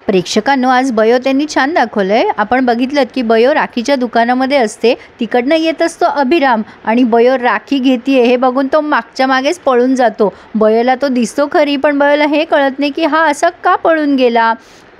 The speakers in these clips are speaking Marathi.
प्रेक्षकांनो, आज बयो त्यांनी छान दाखवलंय। आपण बघितलं की बयो राखीच्या दुकानामध्ये असते, तिकडनं येत असतो अभिराम आणि बयो राखी घेतीये हे बघून तो मागच्या मागेच पळून जातो। बयोला तो दिसतो खरी, पण बयोला हे कळत नाही की हा असा का पळून गेला।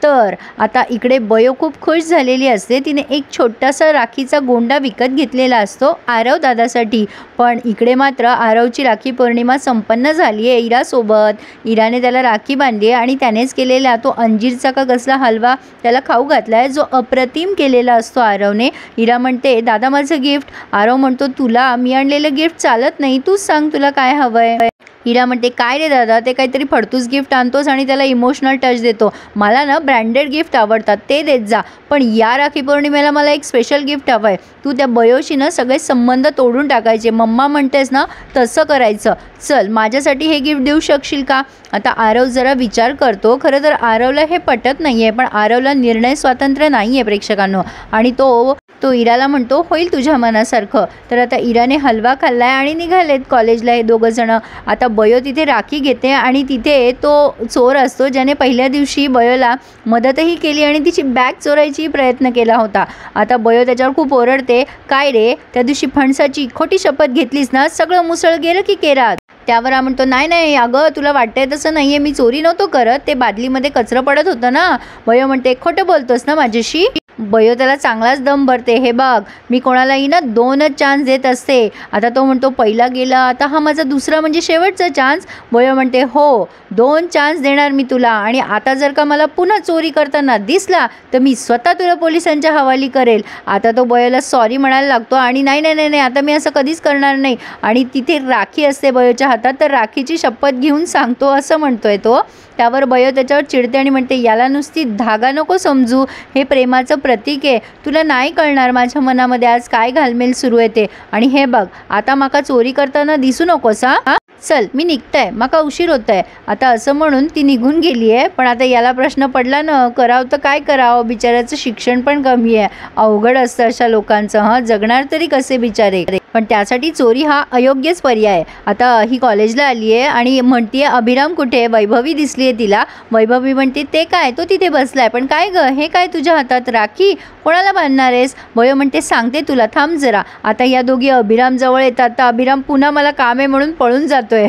तर आता इकडे बयो खूप खुश झालेली असते। तिने एक छोटासा राखीचा गोंडा विकत घेतलेला असतो आरव दादासाठी। पण इकडे मात्र आरवची राखी पौर्णिमा संपन्न झाली आहे इरासोबत। इराने त्याला राखी बांधली आणि त्यानेच केलेला तो अंजीरचा का कसला हलवा त्याला खाऊ घातलाय, जो अप्रतिम केलेला असतो आरवने। इरा म्हणते, दादा माझं गिफ्ट। आरव म्हणतो, तुला मी आणलेलं गिफ्ट चालत नाही, तूच सांग तुला काय हवंय। इरा म्हणते, काय रे दादा, ते काहीतरी फडतूस गिफ्ट आणतोस आणि त्याला इमोशनल टच देतो। मला ना ब्रँडेड गिफ्ट आवडतात, ते देत जा, पण या राखी पौर्णिमेला मला एक स्पेशल गिफ्ट हवंय। तू त्या बयोशी ना सगळे संबंध तोडून टाकायचे, मम्मा म्हणतेस ना तसं करायचं। चल, माझ्यासाठी हे गिफ्ट देऊ शकशील का। आता आरव जरा विचार करतो। खरं तर आरवला हे पटत नाहीये, पण आरवला निर्णय स्वातंत्र्य नाहीये प्रेक्षकांनो, आणि तो इराला म्हणतो, होईल तुझ्या मनासारखं। तर आता इराने हलवा खाल्लाय आणि निघालेत कॉलेजला हे दोघं जण। आता बयो तिथे राखी घेते आणि तिथे तो चोर असतो ज्याने पहिल्या दिवशी बयोला मदतही केली आणि तिची बॅग चोरायची प्रयत्न केला होता। आता बयो त्याच्यावर खूप ओरडते, काय रे, त्या दिवशी फणसाची खोटी शपथ घेतलीस ना, सगळं मुसळ गेलं की केरात। त्यावर हा म्हणतो, नाही नाही अगं, तुला वाटतंय तसं नाहीये, मी चोरी नव्हतो करत, ते बादलीमध्ये कचरं पडत होतं ना। बयो म्हणते, खोटं बोलतोस ना माझ्याशी। बयो त्याला चांगलाच दम भरते, हे बघ मी कोणालाही ना 2च चान्स देत असते। आता तो म्हणतो, पहिला गेला, आता हा माझा दुसरा म्हणजे शेवटचा चान्स। बयो म्हणते, हो 2 चान्स देणार मी तुला, आणि आता जर का मला पुन्हा चोरी करताना दिसला तर मी स्वतः तुला पोलिसांच्या हवाली करेल। आता तो बयोला सॉरी म्हणायला लागतो आणि नाही नाही नाही नाही आता मी असं कधीच करणार नाही। आणि तिथे राखी असते बयोच्या हातात, तर राखीची शपथ घेऊन सांगतो असं म्हणतोय तो। त्यावर बयो त्याच्यावर चिडते आणि म्हणते, याला नुसती धागा नको समजू, हे प्रेमाचं प्रतीक आहे। तुला नाही कळणार माझ्या मनामध्ये आज काय घालमेल सुरू आहे ते। आणि हे बघ, आता माका चोरी करताना दिसू नकोस हा। चल मी निघताय, माका उशीर होतंय। आता असं म्हणून ती निघून गेली आहे। पण आता याला प्रश्न पडला ना, करावं तर काय करावं, बिचाऱ्याचं शिक्षण पण कमी आहे, अवघड असतं अशा लोकांचं, हां जगणार तरी कसे बिचारे। पण त्यासाठी चोरी हा अयोग्यच पर्याय। आता ही कॉलेजला आली आहे आणि म्हणतीये, अभिराम कुठे, वैभवी दिसली आहे तिला। वैभवी म्हणते, ते काय, तो तिथे बसलाय, पण काय ग, हे काय तुझ्या हातात राखी, कोणाला बांधणार आहेस। वयो म्हणते, सांगते तुला, थांब जरा। आता या दोघी अभिराम जवळ येतात, तर अभिराम पुन्हा मला काम आहे म्हणून पळून जातोय।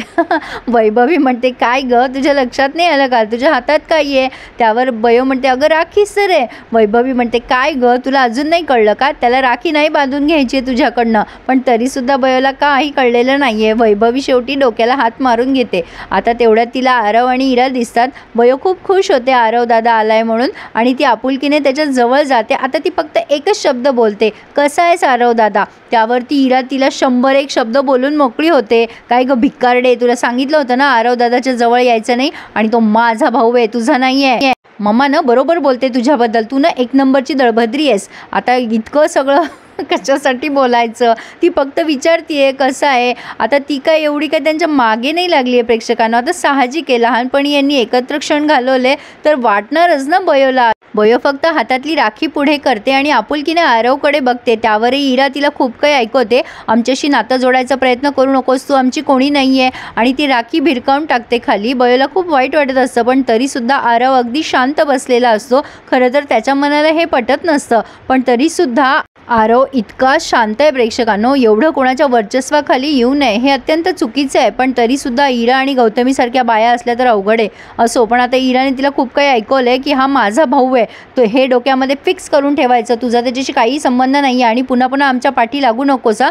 वैभवी म्हणते, काय ग, तुझ्या लक्षात नाही आलं का, तुझ्या हातात काय आहे। त्यावर वयो म्हणते, अगं राखीच तर आहे। वैभवी म्हणते, काय ग, तुला अजून नाही कळलं का, त्याला राखी नाही बांधून घ्यायची आहे तुझ्याकडनं। पण तरीसुद्धा बयोला काही कळलेलं नाहीये। वैभवी शेवटी डोक्याला हात मारून घेते। आता तेवढ्यात तिला आरव आणि इरा दिसतात। बयो खूप खुश होते आरव दादा आलाय म्हणून, आणि ती आपुलकीने त्याच्या जवळ जाते। आता ती फक्त एकच शब्द बोलते, कसा आहेस आरव दादा। त्यावरती इरा तिला 101 शब्द बोलून मोकळी होते। काय ग भिक्कारडे, तुला सांगितलं होतं ना आरव दादाच्या जवळ यायचं नाही, आणि तो माझा भाऊ आहे, तुझा नाही आहे। मम्मा ना बरोबर बोलते तुझ्याबद्दल, तू ना 1 नंबरची दळभद्री आहेस। आता इतकं सगळं कशासाठी बोलायचं, ती फक्त विचारतीये कसं आहे। आता ती काय एवढी काय त्यांच्या मागे नाही लागली आहे प्रेक्षकांना। आता साहजिक आहे, लहानपणी यांनी एकत्र क्षण घालवले तर वाटणारच ना बयोला। बयो फक्त हातातली राखी पुढे करते आणि आपुलकीने आरवकडे बघते। त्यावरही इरा तिला खूप काही ऐकवते, आमच्याशी नातं जोडायचा प्रयत्न करू नकोस, तू आमची कोणी नाही आहे, आणि ती राखी भिरकावून टाकते खाली। बयोला खूप वाईट वाटत असतं, पण तरीसुद्धा आरव अगदी शांत बसलेला असतो। खरं तर त्याच्या मनाला हे पटत नसतं, पण तरीसुद्धा आरव इतका शांत आहे प्रेक्षकांनो। एवढं कोणाच्या वर्चस्वाखाली येऊ नये हे अत्यंत चुकीचं आहे, पण तरीसुद्धा इरा आणि गौतमी सारख्या बाया असल्या तर अवघड आहे असो। पण आता इराने तिला खूप काही ऐकवलंय की हा माझा भाऊ आहे, तो हे डोक्यामध्ये फिक्स करून ठेवायचं, तुझा त्याच्याशी काही संबंध नाही आणि पुन्हा पुन्हा आमच्या पाठी लागू नकोस हा।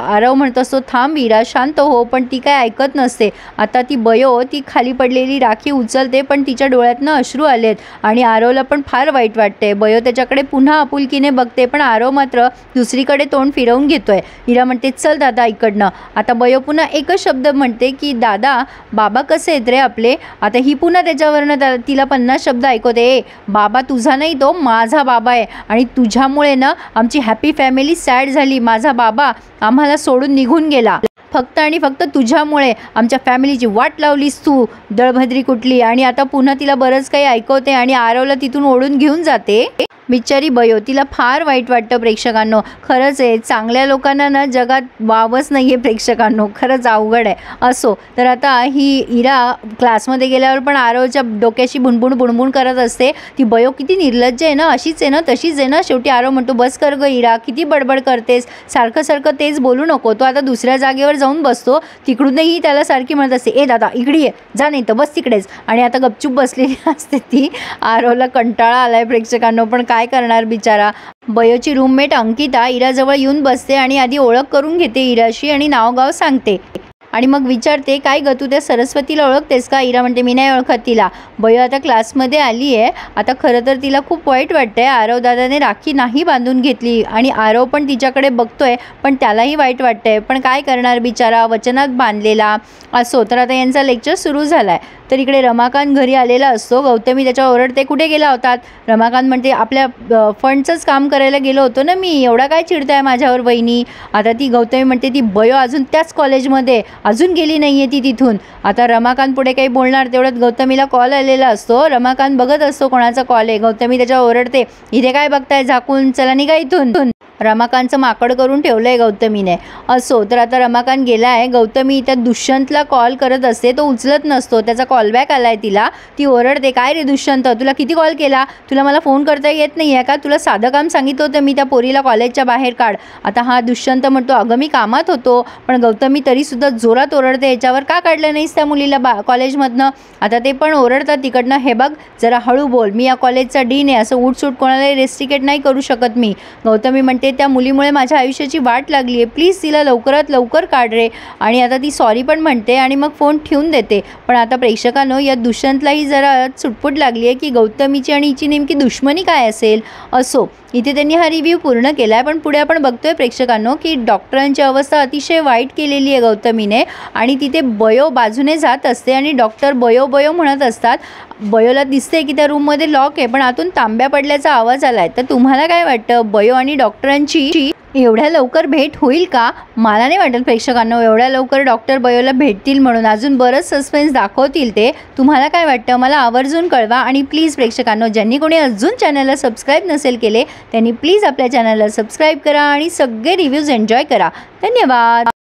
आरव म्हणत असतो, थांब इरा शांत हो, पण ती काय ऐकत नसते। आता ती बयो ती खाली पडलेली राखी उचलते, पण तिच्या डोळ्यातनं अश्रू आलेत आणि आरवला पण फार वाईट वाटते। बयो त्याच्याकडे पुन्हा आपुलकीने बघते, पण आरव मात्र दुसरीकडे तोंड फिरवून घेतोय। इरा म्हणते, चल दादा इकडनं। आता बयो पुन्हा एकच शब्द म्हणते की दादा, बाबा कसे आहेत रे आपले। आता ही पुन्हा त्याच्यावरनं तिला 50 शब्द ऐकवते, ए बाबा तुझा नाही, तो माझा बाबा आहे, आणि तुझ्यामुळे ना आमची हॅपी फॅमिली सॅड झाली, माझा बाबा आम्हाला सोडून निघून गेला, फक्त आणि फक्त तुझ्यामुळे आमच्या फॅमिलीची वाट लावलीस तू, दळभद्री कुठली। आणि आता पुन्हा तिला बरंच काही ऐकवते आणि आरवला तिथून ओढून घेऊन जाते। बिचारी बयो, तिला फार वाईट वाटतं प्रेक्षकांनो. खरंच आहे, चांगल्या लोकांना ना जगात वावच नाही आहे प्रेक्षकांनो. खरंच अवघड आहे. असो, तर आता ही इरा क्लासमध्ये गेल्यावर पण आरवच्या डोक्याशी बुणबुण करत असते. ती बयो किती निर्लज्ज आहे ना, अशीच आहे ना, तशीच आहे ना. शेवटी आरव म्हणतो, बस कर गं इरा, किती बडबड करतेस, सारखं तेच बोलू नको. तो आता दुसऱ्या जागेवर जाऊन बसतो. तिकडूनही त्याला सारखी म्हणत असते, ए दादा इकडे ये, जा नाही तर बस तिकडेच. आणि आता गपचूप बसलेली असते ती. आरवला कंटाळा आलाय प्रेक्षकांनो, पण काय करणार बिचारा. बयोची रूममेट अंकिता इराजवळ येऊन बसते आणि आधी ओळख करून घेते इराशी आणि नावगाव सांगते आणि मग विचारते, काय गं तू त्या सरस्वतीला ओळखतेस का? इरा म्हणते, मी नाही ओळखत तिला. बयो आता क्लासमध्ये आली आहे. आता खरं तर तिला खूप वाईट वाटतंय, आरव दादाने राखी नाही बांधून घेतली आणि आरव पण तिच्याकडे बघतोय, पण त्यालाही वाईट वाटतंय. पण काय करणार बिचारा, वचनात बांधलेला. असो, तर आता यांचा लेक्चर सुरू झाला आहे. तर इकडे रमाकांत घरी आलेला असतो. गौतमी त्याच्यावर ओरडते, कुठे गेला होतात? रमाकांत म्हणते, आपल्या फंडचंच काम करायला गेलो होतो ना मी, एवढा काय चिडताय माझ्यावर वहिनी? आता ती गौतमी म्हणते, ती बयो अजून त्याच कॉलेजमध्ये, अजून गेली नाही आहे ती तिथून. आता रमाकांत पुढे काही बोलणार, तेवढ्यात गौतमीला कॉल आलेला असतो. रमाकांत बघत असतो कोणाचा कॉल आहे. गौतमी त्याच्यावर ओरडते, इथे काय बघताय झाकून, चला निघा इथून. रमाकांतचं माकड करून ठेवलं आहे गौतमीने. असो, तर आता रमाकांत गेला आहे. गौतमी त्या दुष्यंतला कॉल करत असते, तो उचलत नसतो. त्याचा कॉलबॅक आला आहे तिला. ती ओरडते, काय रे दुष्यंत, तुला किती कॉल केला? तुला मला फोन करता येत नाही आहे का? तुला साधं काम सांगितलं होतं मी, त्या पोरीला कॉलेजच्या बाहेर काढ. आता हा दुष्यंत म्हणतो, अगं मी कामात होतो. पण गौतमी तरीसुद्धा जोरात ओरडते, याच्यावर का काढलं नाहीस त्या मुलीला कॉलेजमधनं? आता ते पण ओरडतात तिकडनं, हे बघ जरा हळू बोल, मी या कॉलेजचा डीन आहे, असं उठसूट कोणालाही रेस्ट्रिकेट नाही करू शकत मी. गौतमी म्हणते, त्या मुलीमुळे माझ्या आयुष्याची वाट लागली आहे, प्लीज तिला लवकरात लवकर काढ रे. आणि आता ती सॉरी पण म्हणते आणि मग फोन ठेवून देते. पण आता प्रेक्षकांनो, या दुष्यंतलाही जरा चुटपुट लागली आहे की गौतमीची आणि हिची नेमकी दुश्मनी काय असेल. असो, इथे त्यांनी हा रिव्ह्यू पूर्ण केला आहे. पण पुढे आपण बघतोय प्रेक्षकांनो की डॉक्टरांची अवस्था अतिशय वाईट केलेली आहे गौतमीने. आणि तिथे बयो बाजूने जात असते आणि डॉक्टर बयो बयो म्हणत असतात. बयोला दिसते की त्या रूममध्ये लॉक आहे, पण आतून तांब्या पडल्याचा आवाज आला आहे. तर तुम्हाला काय वाटतं, बयो आणि डॉक्टरांची एवढ्या लवकर भेट होईल का? मला नाही वाटत प्रेक्षकांनो एवढ्या लवकर डॉक्टर बयोला भेटतील म्हणून. अजून बरंच सस्पेन्स दाखवतील ते. तुम्हाला काय वाटतं मला आवर्जून कळवा. आणि प्लीज प्रेक्षकांनो, ज्यांनी कोणी अजून चॅनलला सबस्क्राईब नसेल केले त्यांनी प्लीज आपल्या चॅनलला सबस्क्राईब करा आणि सगळे रिव्ह्यूज एन्जॉय करा. धन्यवाद.